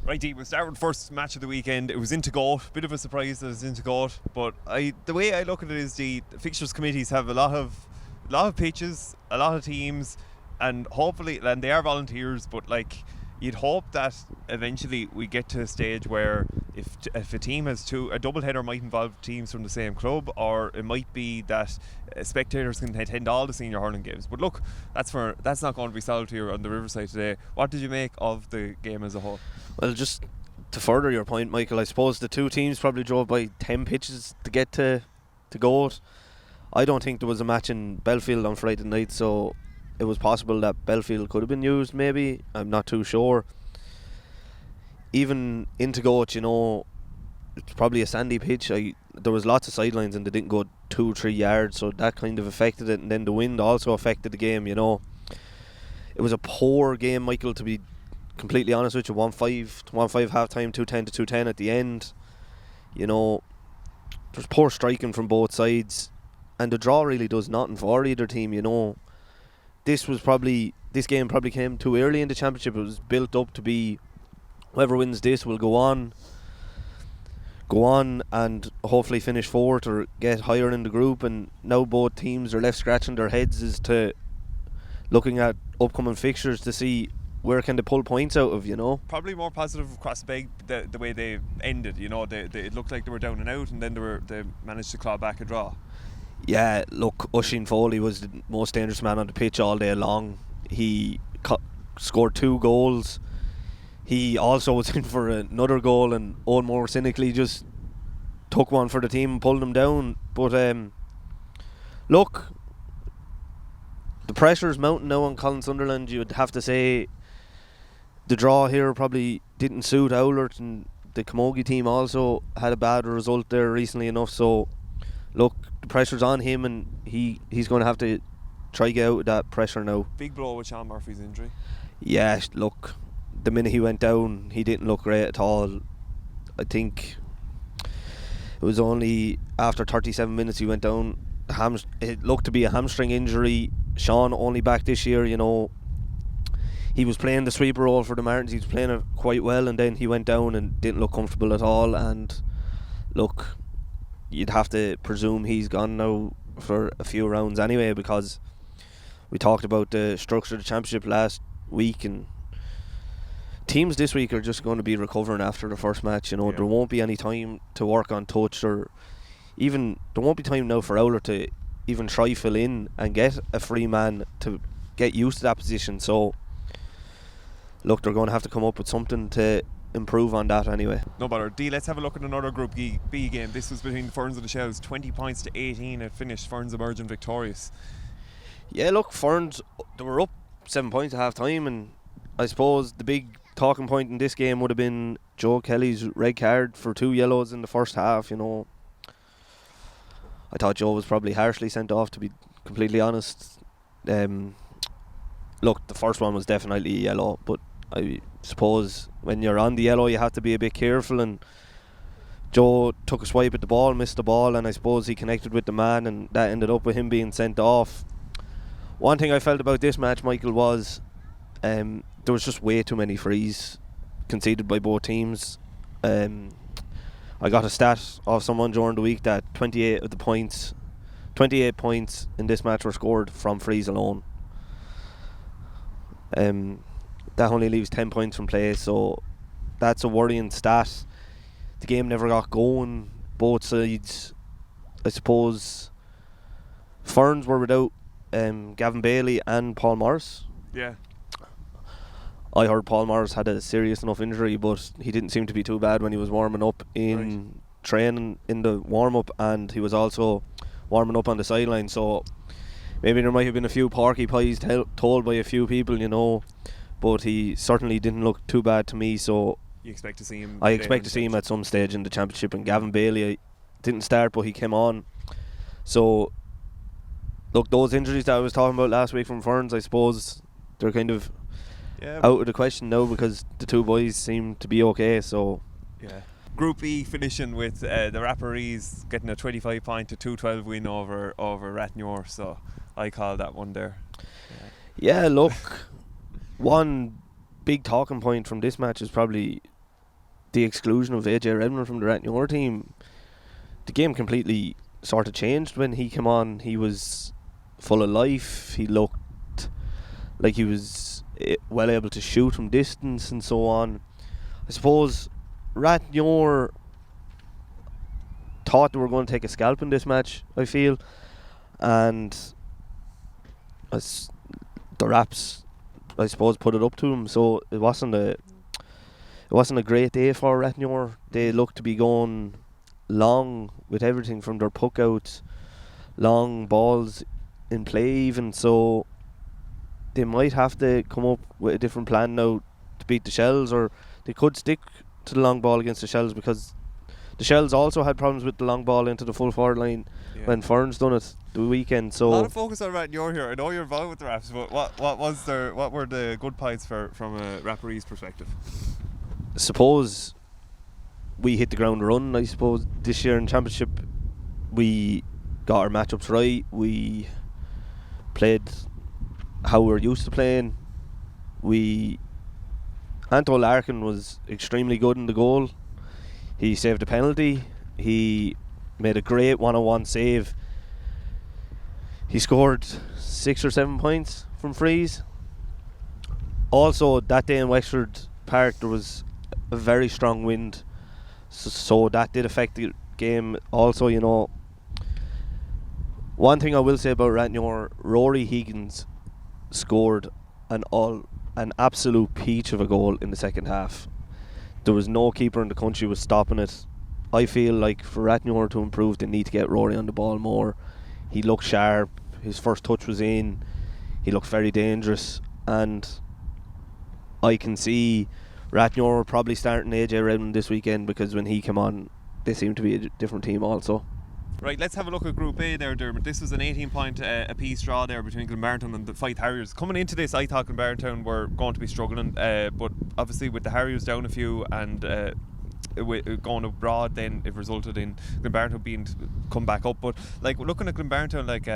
Righty, we'll start with the first match of the weekend. It was into Goat. Bit of a surprise that it's into Goat, but the way I look at it is the fixtures committees have a lot of pitches, a lot of teams, and hopefully, and they are volunteers, but like you'd hope that eventually we get to a stage where if a team has a double header might involve teams from the same club, or it might be that spectators can attend all the senior hurling games. But look, that's not going to be solved here on the Riverside today. What did you make of the game as a whole? Well, just to further your point, Michael, I suppose the two teams probably drove by 10 pitches to get to Goat. I don't think there was a match in Belfield on Friday night, so it was possible that Belfield could have been used, maybe. I'm not too sure. Even into Goat, it's probably a sandy pitch. There was lots of sidelines and they didn't go 2-3 yards, so that kind of affected it. And then the wind also affected the game, It was a poor game, Michael, to be completely honest with you. 1-5 half time, 2-10 to 2-10 at the end. There's poor striking from both sides, and the draw really does nothing for either team. This game probably came too early in the championship. It was built up to be whoever wins this will go on and hopefully finish fourth or get higher in the group, and now both teams are left scratching their heads as to looking at upcoming fixtures to see where can they pull points out of. Probably more positive across the big the way they ended. It looked like they were down and out, and then they managed to claw back a draw. Yeah, look, Oisin Foley was the most dangerous man on the pitch all day long. He scored 2 goals. He also was in for another goal, and Owen Moore cynically just took one for the team and pulled them down. But look, the pressure is mounting now on Colin Sunderland. You'd have to say the draw here probably didn't suit Oulart, and the Camogie team also had a bad result there recently enough. So look, the pressure's on him, and he's going to have to try get out of that pressure now. Big blow with Sean Murphy's injury. Yeah, look, the minute he went down, he didn't look great at all. I think it was only after 37 minutes he went down. It looked to be a hamstring injury. Sean only back this year, He was playing the sweeper role for the Martins. He was playing it quite well, and then he went down and didn't look comfortable at all. And look, you'd have to presume he's gone now for a few rounds anyway, because we talked about the structure of the championship last week, and teams this week are just going to be recovering after the first match. There won't be any time to work on touch, or even there won't be time now for Oulart to even try fill in and get a free man to get used to that position. So look, they're going to have to come up with something to improve on that anyway. No bother. D, let's have a look at another Group B game. This was between the Ferns and the Shells. 20 points to 18 it finished. Ferns emerging victorious. Yeah, look, Ferns, they were up 7 points at half time, and I suppose the big talking point in this game would have been Joe Kelly's red card for 2 yellows in the first half. I thought Joe was probably harshly sent off, to be completely honest. Look, the first one was definitely a yellow, but I suppose when you're on the yellow you have to be a bit careful, and Joe took a swipe at the ball, missed the ball, and I suppose he connected with the man, and that ended up with him being sent off. One thing I felt about this match, Michael, was there was just way too many frees conceded by both teams. I got a stat off someone during the week that 28 points in this match were scored from frees alone. That only leaves 10 points from play, so that's a worrying stat. The game never got going, both sides. I suppose Ferns were without Gavin Bailey and Paul Morris. Yeah. I heard Paul Morris had a serious enough injury, but he didn't seem to be too bad when he was warming up in training in the warm-up, and he was also warming up on the sideline. So maybe there might have been a few porky pies told by a few people, but he certainly didn't look too bad to me. So you expect to see him? I expect to see him at some stage in the championship. And Gavin Bailey didn't start, but he came on. So look, those injuries that I was talking about last week from Ferns, I suppose they're kind of out of the question now, because the two boys seem to be okay. So yeah. Group E finishing with the Rapparees getting a 25 point to 2-12 win over Rathnure, so I call that one there. Yeah, look, one big talking point from this match is probably the exclusion of AJ Redmond from the Rathnure team, the game completely sort of changed when he came on. He was full of life. He looked like he was well able to shoot from distance and so on. I suppose Rathnure thought they were going to take a scalp in this match, I feel, and as the Raps, I suppose, put it up to them. So it wasn't a great day for Rathnure. They looked to be going long with everything from their puck outs, long balls in play even, so they might have to come up with a different plan now to beat the Shells, or they could stick to the long ball against the Shells, because the Shells also had problems with the long ball into the full forward line when Ferns done it the weekend. So a lot of focus on Rathnure here. I know you're involved with the Raps, but what were the good points from a referee's perspective? I suppose we hit the ground run. I suppose this year in Championship we got our matchups right. We played how we're used to playing. Anto Larkin was extremely good in the goal. He saved a penalty. He made a great one-on-one save. He scored 6 or 7 points from frees. Also, that day in Wexford Park there was a very strong wind, so that did affect the game also, you know. One thing I will say about Rathnure, Rory Higgins scored an absolute peach of a goal in the second half. There was no keeper in the country was stopping it. I feel like for Rathnure to improve, they need to get Rory on the ball more. He looked sharp. His first touch was in. He looked very dangerous, and I can see Rathnure probably starting AJ Redmond this weekend, because when he came on, they seemed to be a different team also. Right, let's have a look at Group A there, Dermot. This was an 18-point apiece draw there between Glenbarntown and the Fife Harriers. Coming into this, I thought Glenbarntown were going to be struggling, but obviously with the Harriers down a few and going abroad, then it resulted in Glenbarntown being come back up. But like looking at Glenbarntown, like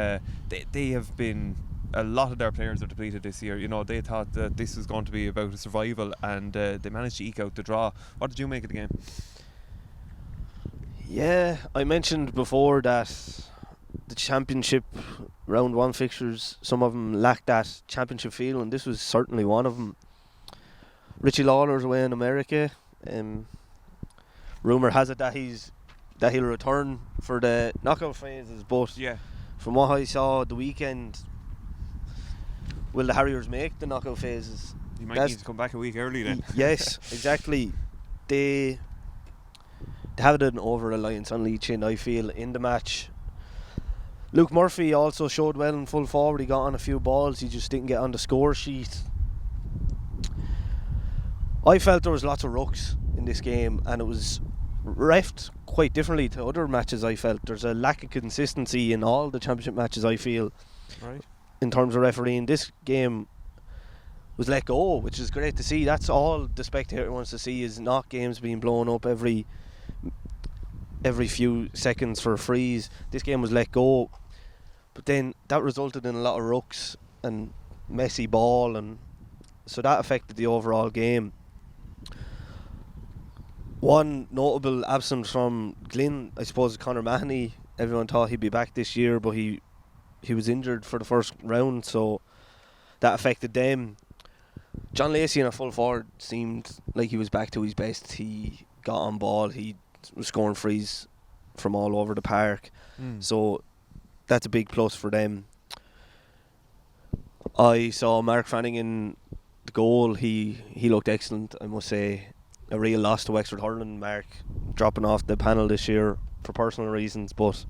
they have been, a lot of their players are depleted this year. You know, they thought that this was going to be about a survival, and they managed to eke out the draw. What did you make of the game? Yeah, I mentioned before that the Championship round 1 fixtures, some of them lacked that Championship feel, and this was certainly one of them. Richie Lawler's away in America. Rumour has it that he'll return for the knockout phases, but from what I saw the weekend, will the Harriers make the knockout phases? You might need to come back a week early then. Yes, exactly. They had an over-reliance on Leachin, I feel, in the match. Luke Murphy also showed well in full forward. He got on a few balls. He just didn't get on the score sheet. I felt there was lots of rucks in this game, and it was reffed quite differently to other matches. I felt there's a lack of consistency in all the Championship matches, I feel, right, in terms of refereeing. This game was let go, which is great to see. That's all the spectator wants to see, is not games being blown up every few seconds for a freeze. This game was let go, but then that resulted in a lot of rucks and messy ball, and so that affected the overall game. One notable absence from Glyn, I suppose, Conor Mahoney. Everyone thought he'd be back this year, but he was injured for the first round, so that affected them. John Lacey in a full forward seemed like he was back to his best. He got on ball. He was scoring frees from all over the park, so that's a big plus for them. I saw Mark Fanning in the goal. He looked excellent, I must say. A real loss to Wexford hurling. Mark dropping off the panel this year for personal reasons, but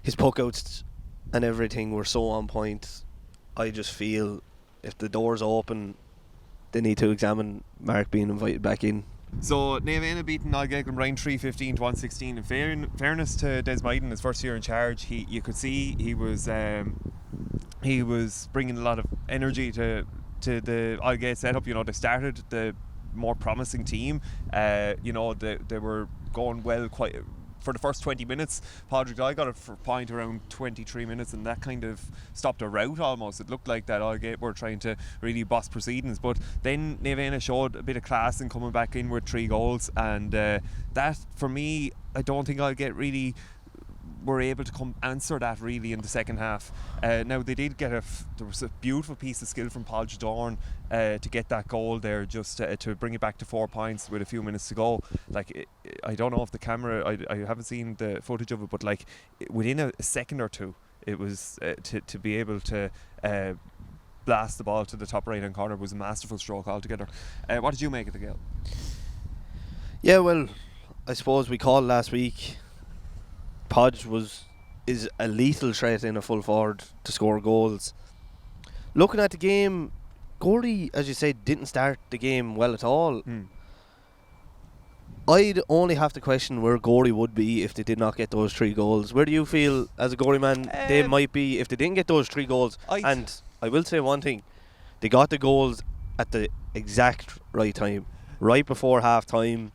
his puck outs and everything were so on point. I just feel if the door's open, they need to examine Mark being invited back in. So Naomh beaten Algegan Ryan 3-15 to 116. In fairness to Des Maiden, his first year in charge, you could see he was bringing a lot of energy to the Algate setup. You know, they started the more promising team. You know, they were going well, quite for the first 20 minutes. Padraig Dye got a point around 23 minutes, and that kind of stopped a rout almost. It looked like that Aldgate were trying to really boss proceedings, but then Nevena showed a bit of class in coming back in with 3 goals, and that for me, I don't think Aldgate really were able to come answer that really in the second half. Now they did get there was a beautiful piece of skill from Paul Jadorn to get that goal there, just to bring it back to 4 points with a few minutes to go. Like, I don't know if the camera, I haven't seen the footage of it, but like within a second or two, it was to be able to blast the ball to the top right hand corner was a masterful stroke altogether. What did you make of the game? Yeah, well, I suppose we called last week Podge is a lethal threat in a full forward to score goals. Looking at the game, Gorey, as you said, didn't start the game well at all. I'd only have to question where Gorey would be if they did not get those 3 goals. Where do you feel, as a Gorey man, they might be if they didn't get those 3 goals? And I will say one thing, they got the goals at the exact right time, right before half time.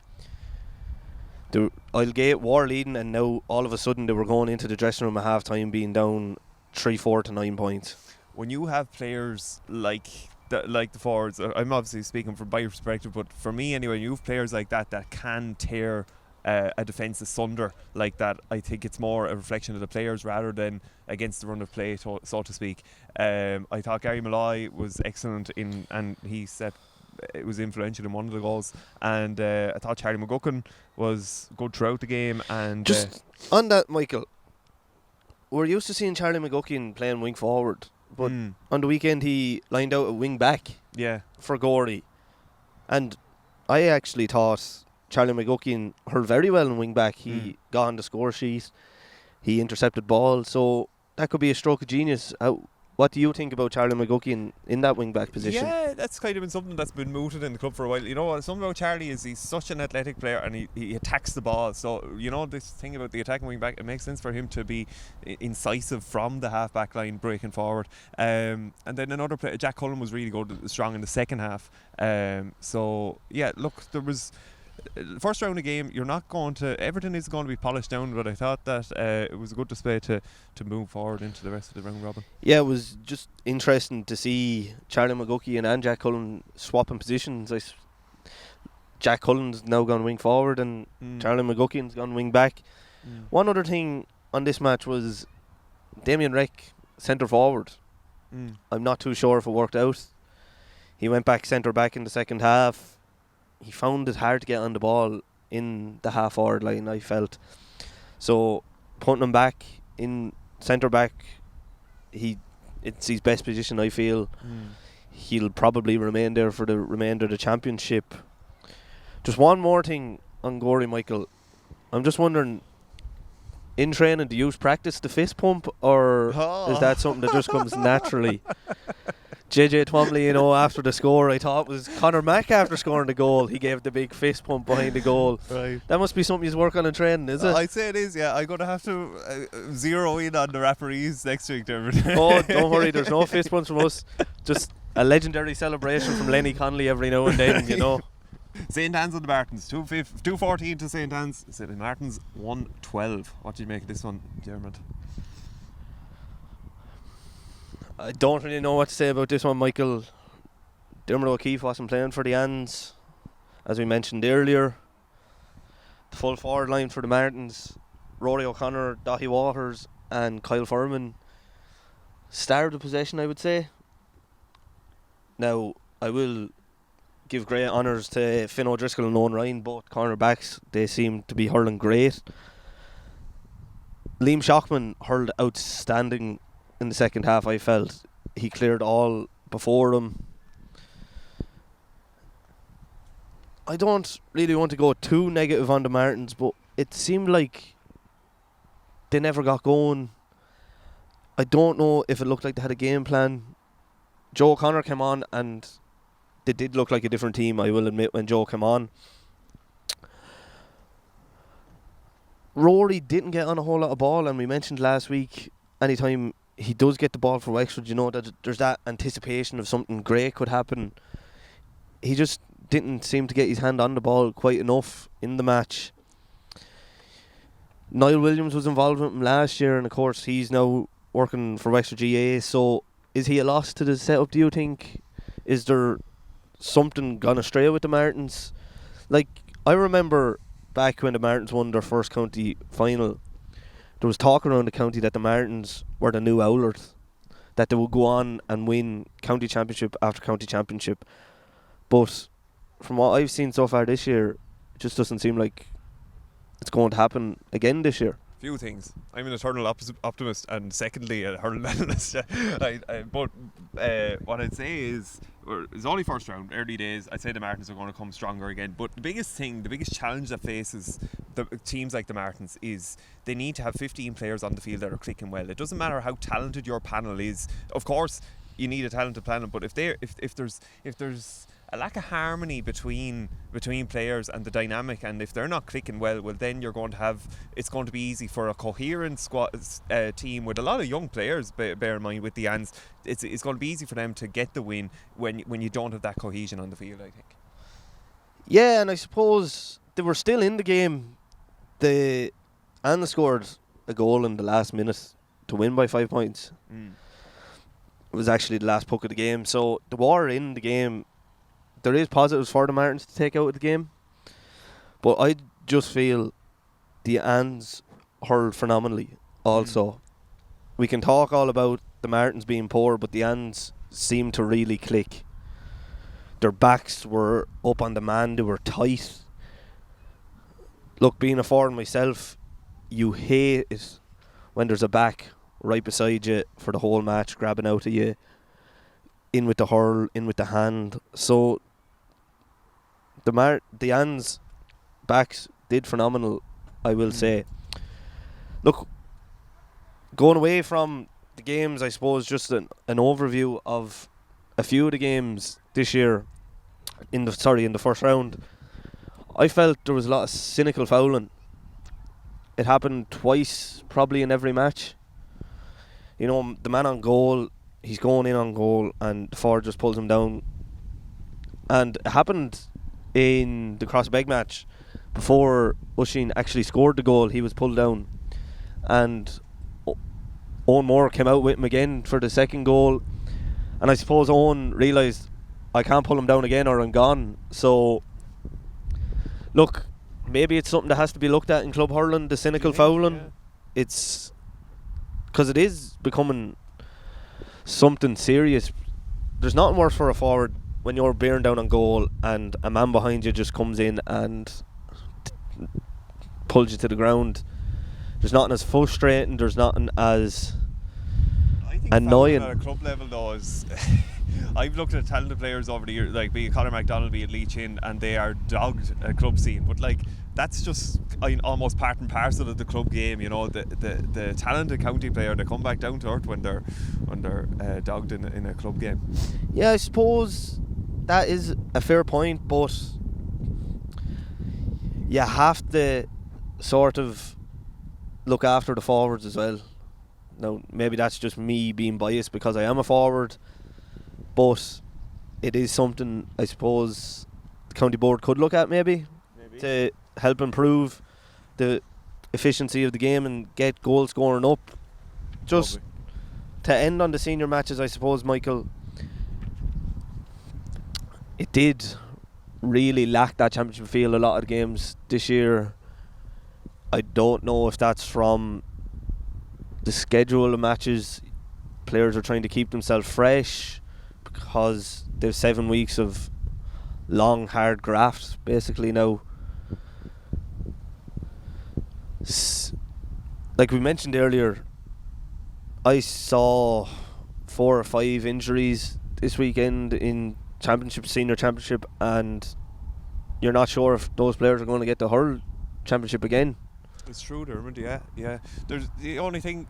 Aldgate were leading, and now all of a sudden they were going into the dressing room at half time being down 3-4 to 9 points. When you have players like the forwards, I'm obviously speaking from my perspective, but for me anyway, you have players like that can tear a defence asunder like that. I think it's more a reflection of the players rather than against the run of play, so to speak. I thought Gary Malloy was excellent and he it was influential in one of the goals, and I thought Charlie McGuckin was good throughout the game. And just on that, Michael, we're used to seeing Charlie McGuckin playing wing forward, but on the weekend he lined out a wing back for Gorey, and I actually thought Charlie McGuckin hurled very well in wing back. He got on the score sheet, he intercepted balls, so that could be a stroke of genius. What do you think about Charlie McGuckin in that wing-back position? Yeah, that's kind of been something that's been mooted in the club for a while. You know, something about Charlie is he's such an athletic player, and he attacks the ball. So, you know, this thing about the attacking wing-back, it makes sense for him to be incisive from the half-back line, breaking forward. And then another player, Jack Cullen, was really good, strong in the second half. So, yeah, look, there was... First round of game, you're not going to... Everything is going to be polished down, but I thought that it was a good display to move forward into the rest of the round robin. Yeah, it was just interesting to see Charlie McGuckin and Jack Cullen swapping positions. Jack Cullen's now gone wing forward and Charlie McGuckin's gone wing back. One other thing on this match was Damien Reck, centre forward. I'm not too sure if it worked out. He went back centre back in the second half. He found it hard to get on the ball in the half forward line, I felt. So putting him back in centre back, it's his best position, I feel. He'll probably remain there for the remainder of the championship. Just one more thing on Gorey, Michael. I'm just wondering, in training, do you practice the fist pump, or is that something that just comes naturally? JJ Twombly, you know, after the score, I thought it was Conor Mack after scoring the goal. He gave the big fist pump behind the goal. Right. That must be something you work on in training, is it? I'd say it is, yeah. I'm going to have to zero in on the referees next week, Dermot. Oh, don't worry, there's no fist pumps from us. Just a legendary celebration from Lenny Connolly every now and then, you know. St. Anne's on the Martins, 2-14 to St. Anne's. St. Martins 1-12. What do you make of this one, Dermot? I don't really know what to say about this one, Michael. Dermot O'Keefe wasn't playing for the Anns, as we mentioned earlier. The full forward line for the Martins, Rory O'Connor, Daithí Waters and Kyle Furman starved the possession, I would say. Now, I will give great honours to Finn O'Driscoll and Owen Ryan, both cornerbacks. They seem to be hurling great. Liam Shockman hurled outstanding in the second half, I felt. He cleared all before him. I don't really want to go too negative on the Martins, but it seemed like they never got going. I don't know if it looked like they had a game plan. Joe O'Connor came on and they did look like a different team, I will admit, when Joe came on. Rory didn't get on a whole lot of ball, and we mentioned last week, anytime he does get the ball for Wexford, you know that there's that anticipation of something great could happen. He just didn't seem to get his hand on the ball quite enough in the match. Niall Williams was involved with him last year, and of course he's now working for Wexford GA. So is he a loss to the setup, do you think? Is there something gone astray with the Martins? Like, I remember back when the Martins won their first county final, there was talk around the county that the Martins were the new Oulart, that they would go on and win county championship after county championship. But from what I've seen so far this year, it just doesn't seem like it's going to happen again this year. Few things. I'm an eternal optimist, and secondly, a hurling analyst. But what I'd say is, it's only first round, early days. I'd say the Martins are going to come stronger again. But the biggest challenge that faces the teams like the Martins is they need to have 15 players on the field that are clicking well. It doesn't matter how talented your panel is. Of course, you need a talented panel, but if there's a lack of harmony between players and the dynamic, and if they're not clicking well, then it's going to be easy for a coherent squad team with a lot of young players. Bear in mind, with the Ans, it's going to be easy for them to get the win when you don't have that cohesion on the field, I think. Yeah, and I suppose they were still in the game. The Ans scored a goal in the last minute to win by 5 points. It was actually the last puck of the game, so they were in the game. There is positives for the Martins to take out of the game, but I just feel the Ans hurled phenomenally also. We can talk all about the Martins being poor, but the Ans seemed to really click. Their backs were up on the man, they were tight. Look, being a forward myself, you hate it when there's a back right beside you for the whole match, grabbing out of you, in with the hurl, in with the hand. So the Ans backs did phenomenal, I will say. Look, going away from the games, I suppose just an overview of a few of the games this year in the first round. I felt there was a lot of cynical fouling. It happened twice probably in every match. You know, the man on goal, he's going in on goal and the forward just pulls him down. And it happened in the Crossbeg match. Before Oisin actually scored the goal, he was pulled down. And Owen Moore came out with him again for the second goal. And I suppose Owen realised, I can't pull him down again or I'm gone. So, look, maybe it's something that has to be looked at in club hurling, the cynical fouling. Yeah. It's because it is becoming something serious. There's nothing worse for a forward when you're bearing down on goal and a man behind you just comes in and pulls you to the ground. There's nothing as frustrating, there's nothing as annoying. At a club level though is I've looked at talented players over the years, like be it Conor MacDonald, be it Lee Chin, and they are dogged at club scene, but like that's just almost part and parcel of the club game, you know. The talented county player, they come back down to earth when they're dogged in a club game. Yeah, I suppose that is a fair point, but you have to sort of look after the forwards as well. Now, maybe that's just me being biased because I am a forward, but it is something I suppose the county board could look at maybe to help improve the efficiency of the game and get goal scoring up. Just to end on the senior matches, I suppose, Michael, it did really lack that championship feel a lot of the games this year. I don't know if that's from the schedule of matches. Players are trying to keep themselves fresh because there's 7 weeks of long hard graft basically now. Like we mentioned earlier, I saw 4 or 5 injuries this weekend in senior championship, and you're not sure if those players are going to get the hurl championship again. It's true, Dermot. Yeah. There's the only thing.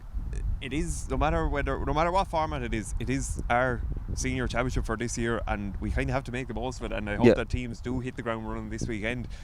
It is no matter what format it is our senior championship for this year, and we kind of have to make the most of it. And I hope that teams do hit the ground running this weekend.